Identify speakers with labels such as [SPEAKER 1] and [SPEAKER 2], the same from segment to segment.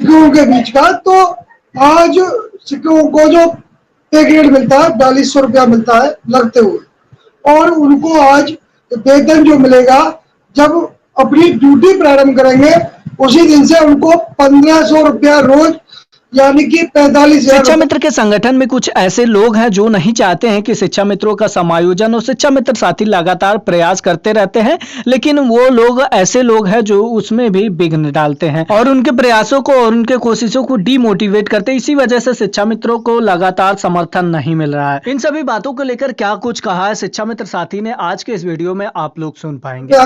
[SPEAKER 1] शिक्षकों के बीच का। तो आज शिक्षकों को जो पे ग्रेड मिलता है 4200 रुपया मिलता है लगते हुए, और उनको आज वेतन जो मिलेगा जब अपनी ड्यूटी प्रारंभ करेंगे उसी दिन से उनको 1500 रुपया रोज, यानी कि 45,000।
[SPEAKER 2] शिक्षा मित्र के संगठन में कुछ ऐसे लोग हैं जो नहीं चाहते हैं कि शिक्षा मित्रों का समायोजन और शिक्षा मित्र साथी लगातार प्रयास करते रहते हैं, लेकिन वो लोग ऐसे लोग हैं जो उसमें भी विघ्न डालते हैं और उनके प्रयासों को और उनके कोशिशों को डीमोटिवेट करते हैं। इसी वजह से शिक्षा मित्रों को लगातार समर्थन नहीं मिल रहा है। इन सभी बातों को लेकर क्या कुछ कहा है शिक्षा मित्र साथी ने, आज के इस वीडियो में आप लोग सुन पाएंगे।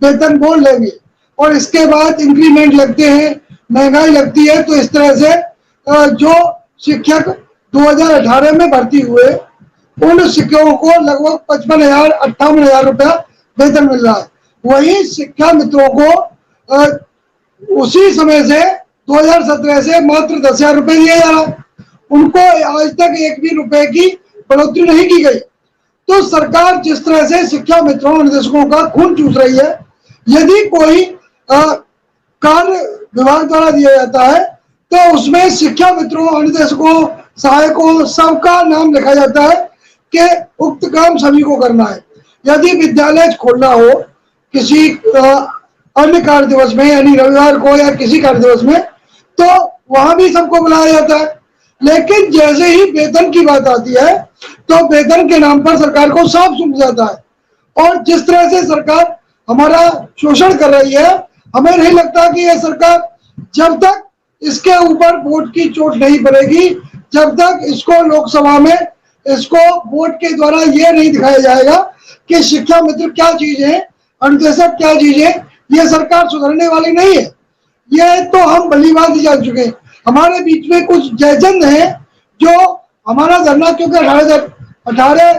[SPEAKER 1] वेतन बोल लेंगे और इसके बाद इंक्रीमेंट लगते हैं, महंगाई लगती है। तो इस तरह से जो शिक्षक 2018 में भर्ती हुए उन शिक्षकों को लगभग 55,000 58,000 रुपया वेतन मिल रहा है। वही शिक्षा मित्रों को उसी समय से 2017 से मात्र 10,000 रुपये दिया जा रहा है। उनको आज तक एक भी रुपए की बढ़ोतरी नहीं की गई। तो सरकार जिस तरह से शिक्षा मित्रों और निदेशकों का खून चूस रही है, यदि कोई कार्य विभाग द्वारा दिया जाता है तो उसमें शिक्षा मित्रों, अनुदेशकों, सहायकों सबका नाम लिखा जाता है कि उक्त काम सभी को करना है। यदि विद्यालय खोलना हो किसी अन्य कार्य दिवस में, यानी रविवार को या किसी कार्य दिवस में, तो वहां भी सबको बुलाया जाता है। लेकिन जैसे ही वेतन की बात आती है तो वेतन के नाम पर सरकार को साफ सूझ जाता है। और जिस तरह से सरकार हमारा शोषण कर रही है, हमें नहीं लगता कि यह सरकार, जब तक इसके ऊपर वोट की चोट नहीं पड़ेगी, जब तक इसको लोकसभा में इसको वोट के द्वारा ये नहीं दिखाया जाएगा कि शिक्षा मित्र क्या चीज है, अनुदेशक क्या चीज है, ये सरकार सुधरने वाली नहीं है। ये तो हम भली बात ही जान चुके हैं। हमारे बीच में कुछ जयचंद हैं जो हमारा धरना, क्योंकि 18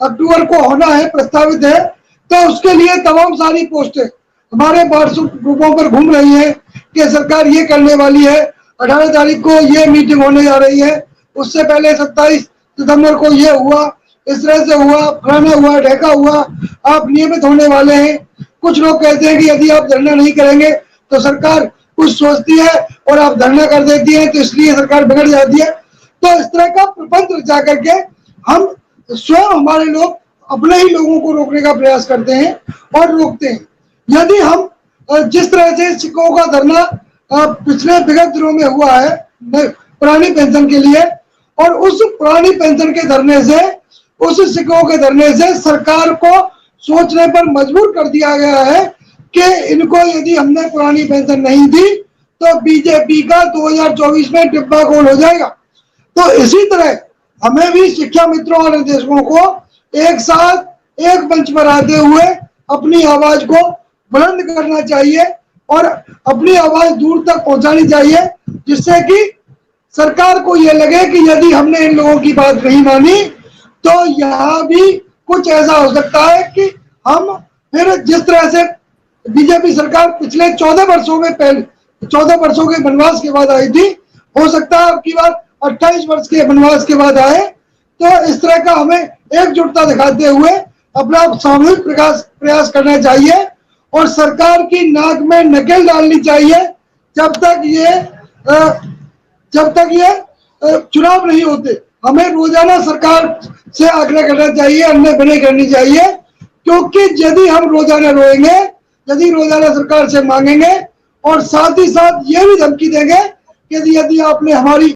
[SPEAKER 1] अक्टूबर को होना है, प्रस्तावित है, तो उसके लिए तमाम सारी पोस्टें हमारे व्हाट्सएप ग्रुपों पर घूम रही है कि सरकार ये करने वाली है, 18 तारीख को ये मीटिंग होने जा रही है, उससे पहले 27 सितंबर को ये हुआ, इस तरह से हुआ, फलाना हुआ, ढेका हुआ, आप नियमित होने वाले हैं। कुछ लोग कहते हैं कि यदि आप धरना नहीं करेंगे तो सरकार कुछ सोचती है और आप धरना कर देती है तो इसलिए सरकार बिगड़ जाती है। तो इस तरह का प्रपंच रचा करके हम स्वयं, हमारे लोग अपने ही लोगों को रोकने का प्रयास करते हैं और रोकते हैं। यदि हम जिस तरह से शिक्षकों का धरना पिछले विगत दिनों में हुआ है पुरानी पेंशन के लिए, और उस पुरानी पेंशन के धरने से, उस शिक्षकों के धरने से सरकार को सोचने पर मजबूर कर दिया गया है कि इनको यदि हमने पुरानी पेंशन नहीं दी तो बीजेपी का 2024 में डिब्बा गोल हो जाएगा। तो इसी तरह हमें भी शिक्षा मित्रों और निदेशकों को एक साथ एक मंच पर आते हुए अपनी आवाज को बुलंद करना चाहिए और अपनी आवाज दूर तक पहुंचानी चाहिए, जिससे कि सरकार को यह लगे कि यदि हमने इन लोगों की बात नहीं मानी तो यहाँ भी कुछ ऐसा हो सकता है कि हम फिर, जिस तरह से बीजेपी सरकार पिछले 14 वर्षों में, पहले 14 वर्षों के वनवास के बाद आई थी, हो सकता है अब की बार 28 वर्ष के वनवास के बाद आए। तो इस तरह का हमें एकजुटता दिखाते हुए अपना सामूहिक प्रयास करना चाहिए और सरकार की नाक में नकेल डालनी चाहिए जब तक ये चुनाव नहीं होते। हमें रोजाना सरकार से आग्रह करना चाहिए, अन्य विनय करनी चाहिए, क्योंकि यदि हम रोजाना रोएंगे, यदि रोजाना सरकार से मांगेंगे और साथ ही साथ ये भी धमकी देंगे कि यदि आपने हमारी